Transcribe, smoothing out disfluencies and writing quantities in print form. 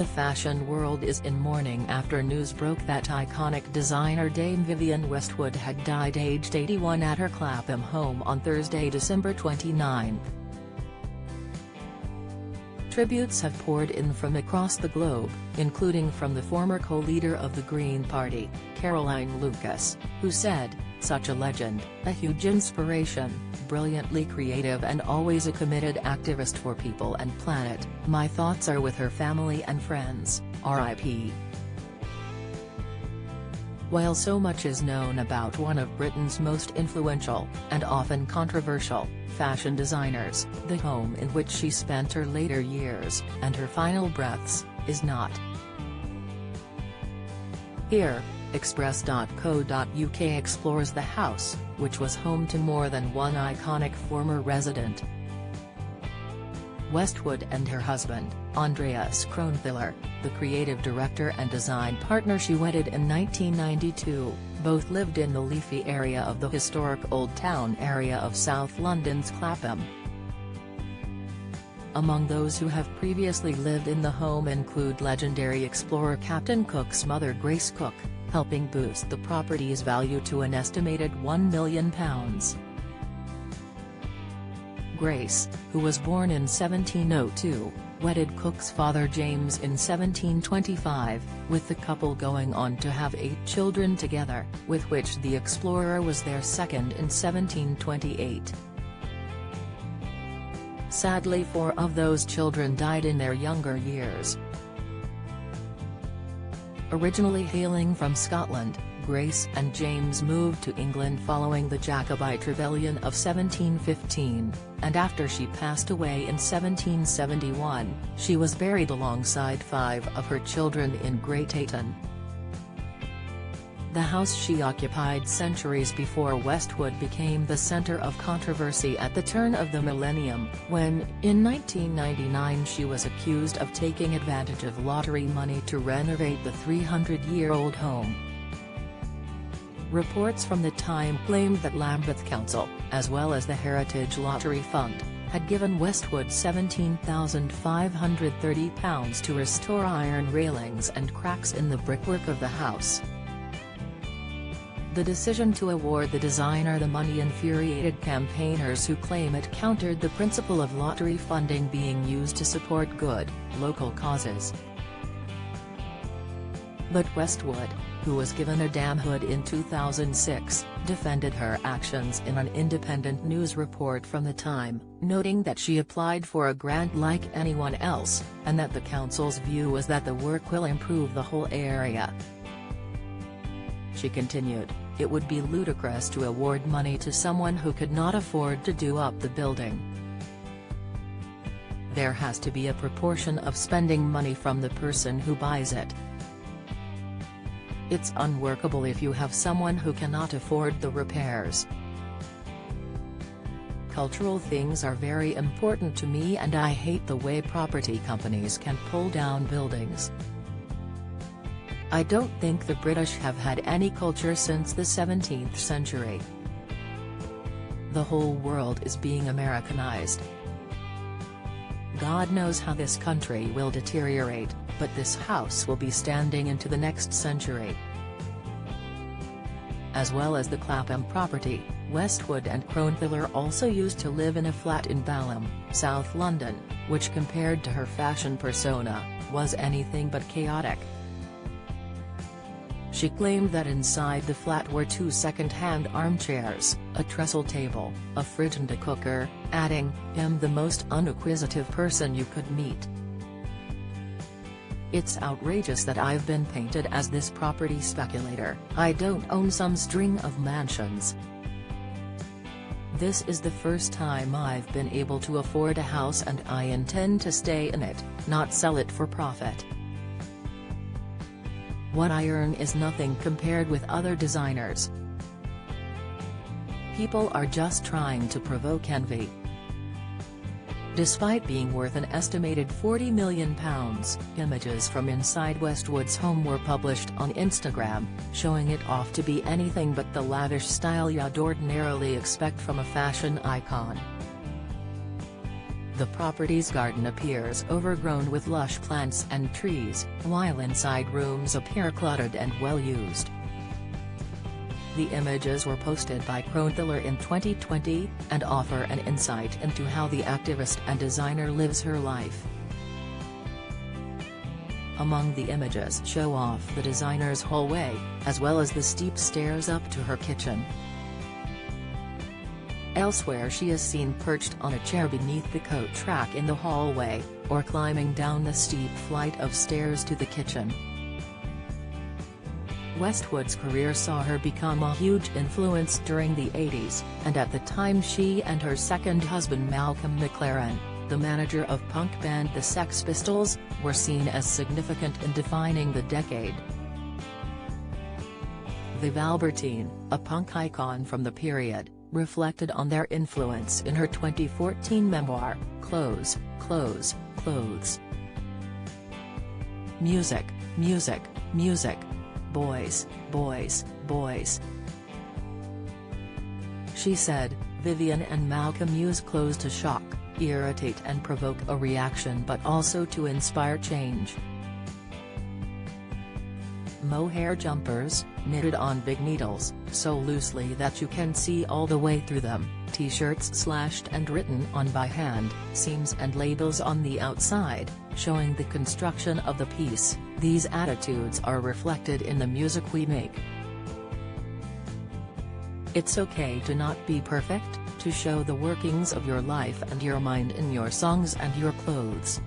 The fashion world is in mourning after news broke that iconic designer Dame Vivienne Westwood had died aged 81 at her Clapham home on Thursday, December 29. Tributes have poured in from across the globe, including from the former co-leader of the Green Party, Caroline Lucas, who said, "Such a legend, a huge inspiration, brilliantly creative and always a committed activist for people and planet. My thoughts are with her family and friends, RIP." While so much is known about one of Britain's most influential, and often controversial, fashion designers, the home in which she spent her later years, and her final breaths, is not. Here, Express.co.uk explores the house, which was home to more than one iconic former resident. Westwood and her husband, Andreas Kronthiller, the creative director and design partner she wedded in 1992, both lived in the leafy area of the historic Old Town area of South London's Clapham. Among those who have previously lived in the home include legendary explorer Captain Cook's mother Grace Cook, helping boost the property's value to an estimated £1 million. Grace, who was born in 1702, wedded Cook's father James in 1725, with the couple going on to have 8 children together, with which the explorer was their second in 1728. Sadly, 4 of those children died in their younger years. Originally hailing from Scotland, Grace and James moved to England following the Jacobite Rebellion of 1715, and after she passed away in 1771, she was buried alongside 5 of her children in Great Ayton. The house she occupied centuries before Westwood became the centre of controversy at the turn of the millennium, when, in 1999 she was accused of taking advantage of lottery money to renovate the 300-year-old home. Reports from the time claimed that Lambeth Council, as well as the Heritage Lottery Fund, had given Westwood £17,530 to restore iron railings and cracks in the brickwork of the house. The decision to award the designer the money infuriated campaigners who claim it countered the principle of lottery funding being used to support good, local causes. But Westwood, who was given a damhood in 2006, defended her actions in an independent news report from the time, noting that she applied for a grant like anyone else, and that the council's view was that the work will improve the whole area. She continued, "It would be ludicrous to award money to someone who could not afford to do up the building. There has to be a proportion of spending money from the person who buys it. It's unworkable if you have someone who cannot afford the repairs. Cultural things are very important to me and I hate the way property companies can pull down buildings. I don't think the British have had any culture since the 17th century. The whole world is being Americanized. God knows how this country will deteriorate, but this house will be standing into the next century." As well as the Clapham property, Westwood and Kronthiller also used to live in a flat in Balham, South London, which compared to her fashion persona, was anything but chaotic. She claimed that inside the flat were 2 second-hand armchairs, a trestle table, a fridge and a cooker, adding, "I'm the most unacquisitive person you could meet. It's outrageous that I've been painted as this property speculator. I don't own some string of mansions. This is the first time I've been able to afford a house and I intend to stay in it, not sell it for profit. What I earn is nothing compared with other designers. People are just trying to provoke envy." Despite being worth an estimated £40 million, images from inside Westwood's home were published on Instagram, showing it off to be anything but the lavish style you'd ordinarily expect from a fashion icon. The property's garden appears overgrown with lush plants and trees, while inside rooms appear cluttered and well-used. The images were posted by Kronthaler in 2020, and offer an insight into how the activist and designer lives her life. Among the images show off the designer's hallway, as well as the steep stairs up to her kitchen. Elsewhere she is seen perched on a chair beneath the coat rack in the hallway, or climbing down the steep flight of stairs to the kitchen. Westwood's career saw her become a huge influence during the 80s, and at the time she and her second husband Malcolm McLaren, the manager of punk band the Sex Pistols, were seen as significant in defining the decade. Viv Albertine, a punk icon from the period, reflected on their influence in her 2014 memoir, Clothes, Clothes, Clothes. Music, music, music. Boys, boys, boys. She said, Vivienne and Malcolm use clothes to shock, irritate and provoke a reaction, but also to inspire change. Mohair jumpers, knitted on big needles, so loosely that you can see all the way through them, t-shirts slashed and written on by hand, seams and labels on the outside, showing the construction of the piece. These attitudes are reflected in the music we make. It's okay to not be perfect, to show the workings of your life and your mind in your songs and your clothes.